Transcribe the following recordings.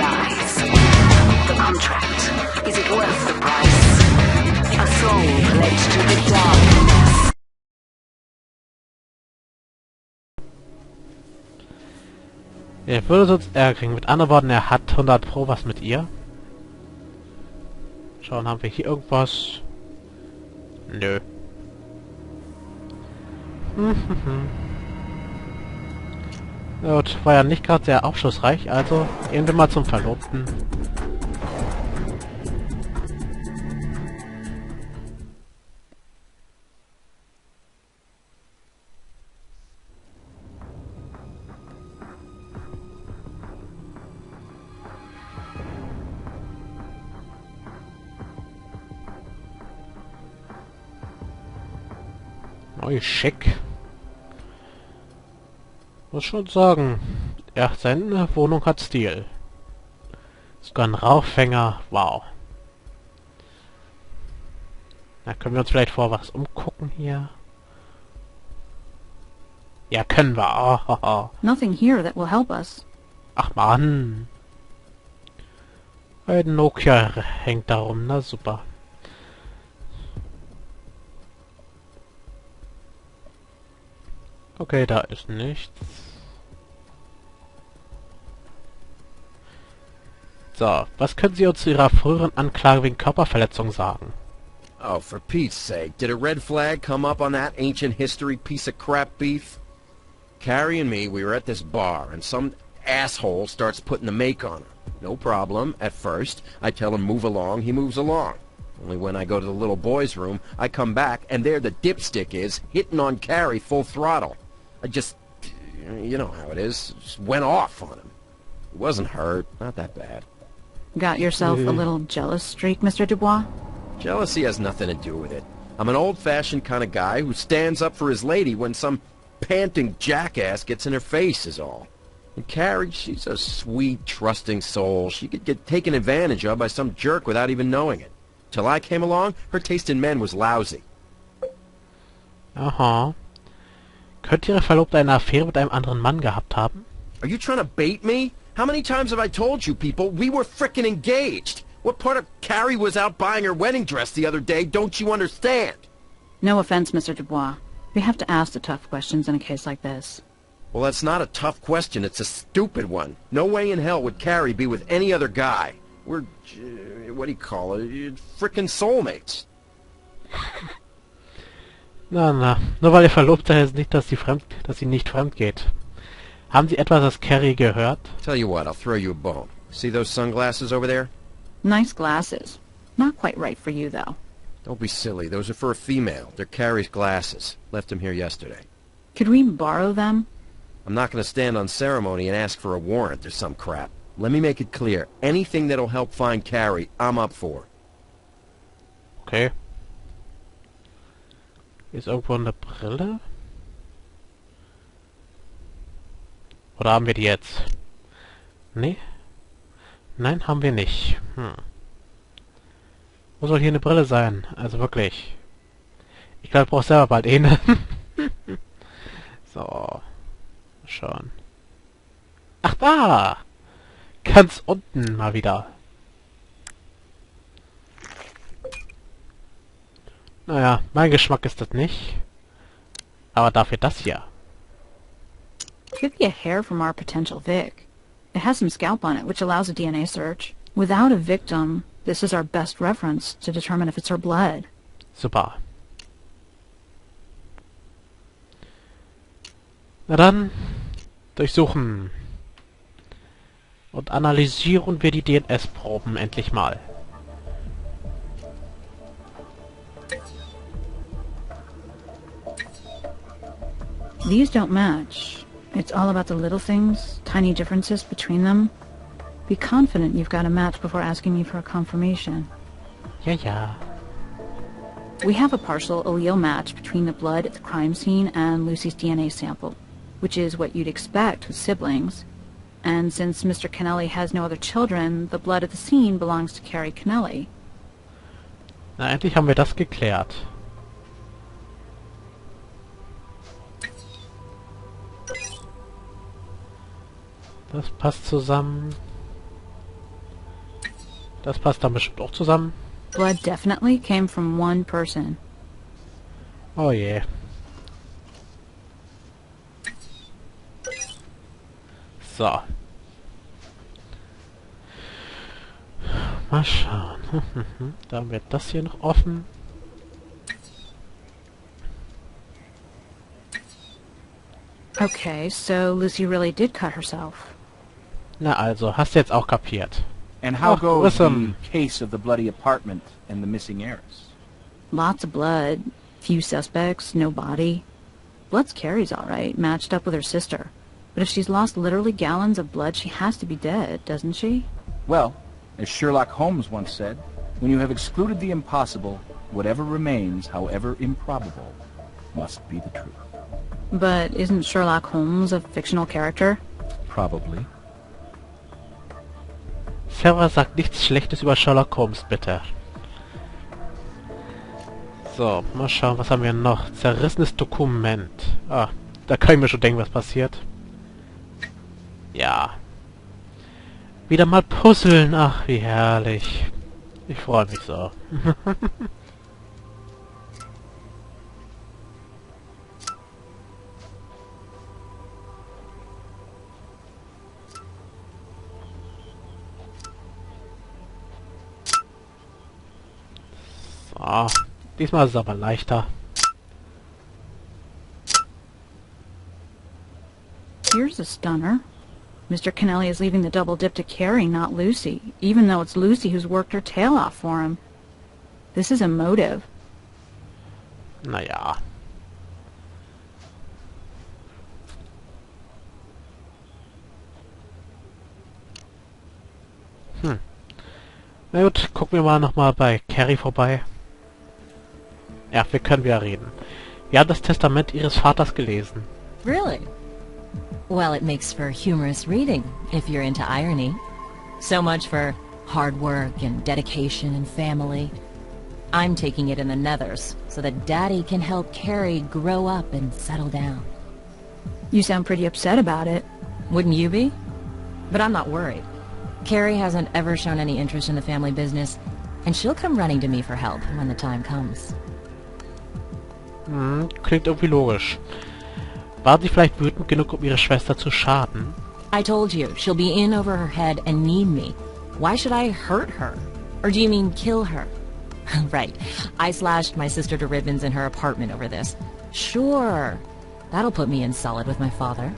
dies. The contract, is it worth the price? A soul pledged to the darkness. Er würde uns Ärger kriegen. Mit anderen Worten, er hat 100 Pro was mit ihr. Schauen, haben wir hier irgendwas? Nö. Gut, war ja nicht gerade sehr aufschlussreich, also gehen wir mal zum Verlobten. Neu schick. Muss schon sagen, ja, seine Wohnung hat Stil. Sogar ein Rauchfänger, wow. Na, können wir uns vielleicht vor was umgucken hier? Ja, können wir. Oh. Nothing here that will help us. Ach man. Ein Nokia hängt da rum, na super. Okay, da ist nichts. So, was können Sie uns zu Ihrer früheren Anklage wegen Körperverletzung sagen? Oh, for Pete's sake, did a red flag come up on that ancient history piece of crap beef? Carrie and me, we were at this bar, and some asshole starts putting the make on her. No problem, at first. I tell him move along, he moves along. Only when I go to the little boy's room, I come back, and there the dipstick is, hitting on Carrie full throttle. I just, you know how it is, just went off on him. He wasn't hurt, not that bad. Got yourself a little jealous streak, Mr. Dubois? Jealousy has nothing to do with it. I'm an old-fashioned kind of guy who stands up for his lady when some panting jackass gets in her face is all. And Carrie, she's a sweet, trusting soul. She could get taken advantage of by some jerk without even knowing it. Till I came along, her taste in men was lousy. Aha. Könnte Ihre Verlobte eine Affäre mit einem anderen Mann gehabt haben? Are you trying to bait me? How many times have I told you people we were frickin' engaged? What part of Carrie was out buying her wedding dress the other day don't you understand? No offense, Mr. Dubois. We have to ask the tough questions in a case like this. Well, that's not a tough question. It's a stupid one. No way in hell would Carrie be with any other guy. We're, what do you call it, frickin' soulmates. Na, nur weil Ihr Verlobter heißt nicht, dass sie nicht fremd geht. Haben Sie etwas aus Carrie gehört? Tell you what, I'll throw you a bone. See those sunglasses over there? Nice glasses. Not quite right for you, though. Don't be silly. Those are for a female. They're Carrie's glasses. Left them here yesterday. Could we borrow them? I'm not going to stand on ceremony and ask for a warrant or some crap. Let me make it clear. Anything that'll help find Carrie, I'm up for. Okay. Ist irgendwo eine Brille? Oder haben wir die jetzt? Nee? Nein, haben wir nicht. Wo soll hier eine Brille sein? Also wirklich. Ich glaube, ich brauche selber bald eine. So. Mal schauen. Ach, da! Ganz unten mal wieder. Naja, mein Geschmack ist das nicht. Aber dafür das hier. Could be a hair from our potential Vic. It has some scalp on it, which allows a DNA search. Without a victim, this is our best reference to determine if it's her blood. Super. Na dann, durchsuchen. Und analysieren wir die DNS-Proben endlich mal. These don't match. It's all about the little things, tiny differences between them. Be confident you've got a match before asking me for a confirmation. Ja. We have a partial allele match between the blood at the crime scene and Lucy's DNA sample, which is what you'd expect with siblings. And since Mr. Kennelly has no other children, the blood at the scene belongs to Carrie Kennelly. Na, endlich haben wir das geklärt. Das passt zusammen. Das passt dann bestimmt auch zusammen. Blood definitely came from one person. Oh je. So. Mal schauen. Dann wird das hier noch offen. Okay, so Lucy really did cut herself. Na also, hast du jetzt auch kapiert. And how Oh, goes awesome. the case of the bloody apartment and the missing heiress? Lots of blood, few suspects, no body. Blood's Carrie's all right, matched up with her sister. But if she's lost literally gallons of blood, she has to be dead, doesn't she? Well, as Sherlock Holmes once said, when you have excluded the impossible, whatever remains, however improbable, must be the truth. But isn't Sherlock Holmes a fictional character? Probably. Sarah sagt nichts Schlechtes über Sherlock Holmes, bitte. So, mal schauen, was haben wir noch? Zerrissenes Dokument. Ah, da kann ich mir schon denken, was passiert. Ja. Wieder mal puzzeln. Ach, wie herrlich. Ich freue mich so. So. Diesmal ist es aber leichter. Here's a stunner. Mr. Kennelly is leaving the double dip to Carrie, not Lucy, even though it's Lucy who's worked her tail off for him. This is a motive. Naja. Na gut, gucken wir mal nochmal bei Carrie vorbei. Ja, wir können wieder reden. Wir haben das Testament ihres Vaters gelesen. Really? Well, it makes for humorous reading, if you're into irony. So much for hard work and dedication and family. I'm taking it in the nethers, so that Daddy can help Carrie grow up and settle down. You sound pretty upset about it. Wouldn't you be? But I'm not worried. Carrie hasn't ever shown any interest in the family business, and she'll come running to me for help when the time comes. Klingt irgendwie logisch. War sie vielleicht wütend genug, um ihre Schwester zu schaden? I told you, she'll be in over her head and need me. Why should I hurt her? Or do you mean kill her? Right. I slashed my sister to ribbons in her apartment over this. Sure. That'll put me in solid with my father.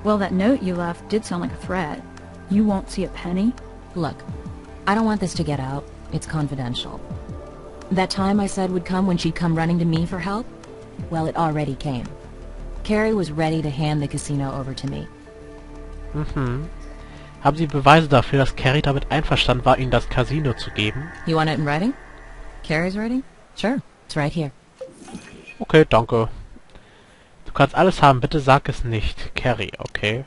Well, that note you left did sound like a threat. You won't see a penny? Look, I don't want this to get out. It's confidential. That time I said would come when she'd come running to me for help? Well, it already came. Carrie was ready to hand the casino over to me. Haben Sie Beweise dafür, dass Carrie damit einverstanden war, Ihnen das Casino zu geben? You want it in writing? Carrie's writing? Sure, it's right here. Okay, danke. Du kannst alles haben, bitte sag es nicht. Carrie, okay.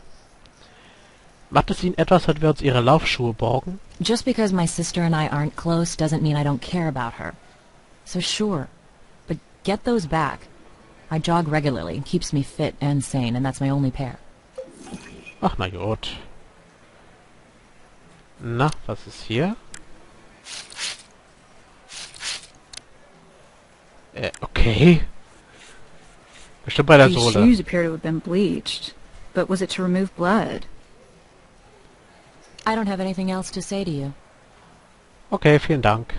Macht es Ihnen etwas, wenn wir uns Ihre Laufschuhe borgen? Just because my sister and I aren't close doesn't mean I don't care about her. So sure, but get those back. I jog regularly, it keeps me fit and sane, and that's my only pair. Ach, na gut. Na, was ist hier? Okay. Bestimmt bei der These Sohle. shoes appear to have been bleached. But was it to remove blood? I don't have anything else to say to you. Okay, vielen Dank.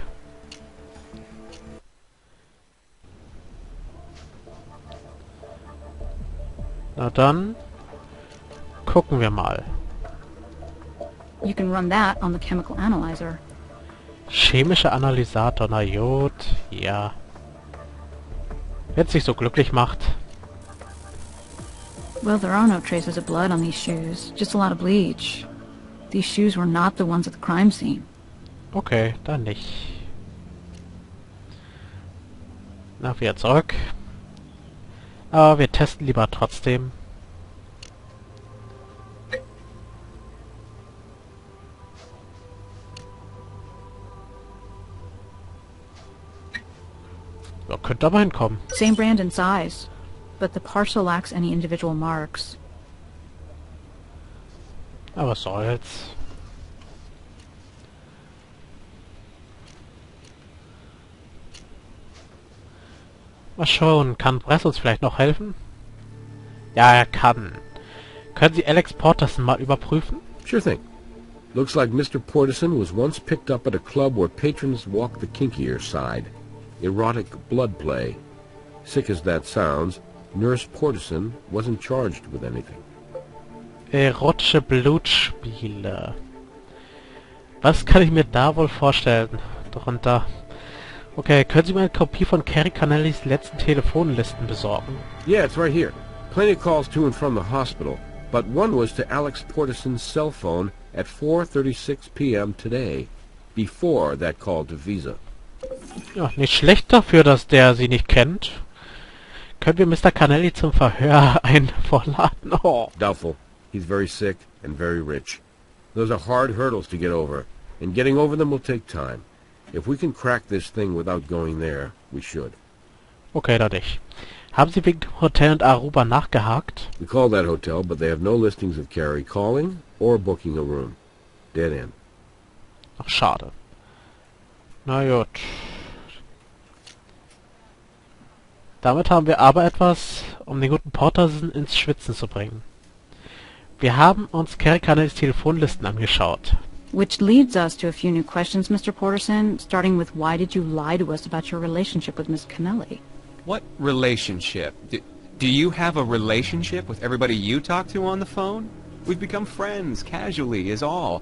Na dann, gucken wir mal. You can run that on the chemical analyzer. Chemischer Analysator, na gut, ja. Wenn's dich so glücklich macht. Well, there are no traces of blood on these shoes, just a lot of bleach. These shoes were not the ones at the crime scene. Okay, dann nicht. Na, wieder zurück. Aber wir testen lieber trotzdem. Ja, könnte aber hinkommen. Same brand and size, but the parcel lacks any individual marks. Aber was soll's. Mal schauen, kann Bress uns vielleicht noch helfen? Ja, er kann. Können Sie Alex Porterson mal überprüfen? Sure thing. Looks like Mr. Porterson was once picked up at a club where patrons walk the kinkier side. Erotic blood play. Sick as that sounds, Nurse Porterson wasn't charged with anything. Erotische Blutspiele. Was kann ich mir da wohl vorstellen? Darunter. Okay, können Sie mir eine Kopie von Carrie Connellys letzten Telefonlisten besorgen? Yeah, it's right here. Plenty of calls to and from the hospital, but one was to Alex Porterson's cell phone at 4:36 p.m. today, before that call to Visa. Ja, nicht schlecht dafür, dass der sie nicht kennt. Können wir Mr. Connelly zum Verhör einvorladen? Oh. Doubtful. He's very sick and very rich. Those are hard hurdles to get over, and getting over them will take time. If we can crack this thing without going there, we should. Okay, dann nicht. Haben Sie wegen dem Hotel in Aruba nachgehakt? We called that hotel, but they have no listings of Carrie calling or booking a room. Dead end. Ach, schade. Na gut. Damit haben wir aber etwas, um den guten Porterson ins Schwitzen zu bringen. Wir haben uns Carrie Connellys Telefonlisten angeschaut. Which leads us to a few new questions, Mr. Porterson, starting with why did you lie to us about your relationship with Miss Connelly? What relationship? Do you have a relationship with everybody you talk to on the phone? We've become friends, casually, is all.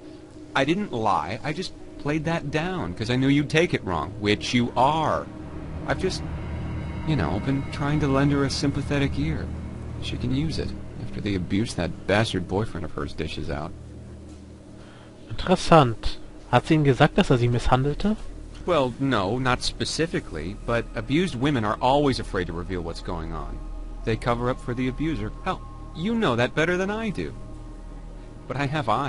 I didn't lie, I just played that down, because I knew you'd take it wrong, which you are. I've just, you know, been trying to lend her a sympathetic ear. She can use it, after the abuse that bastard boyfriend of hers dishes out. Interessant. Hat sie ihm gesagt, dass sie misshandelte? Well, no, not specifically, but abused women are always afraid to reveal what's going on. They cover up for the abuser. Hell, you know that better than I do. But I have eyes.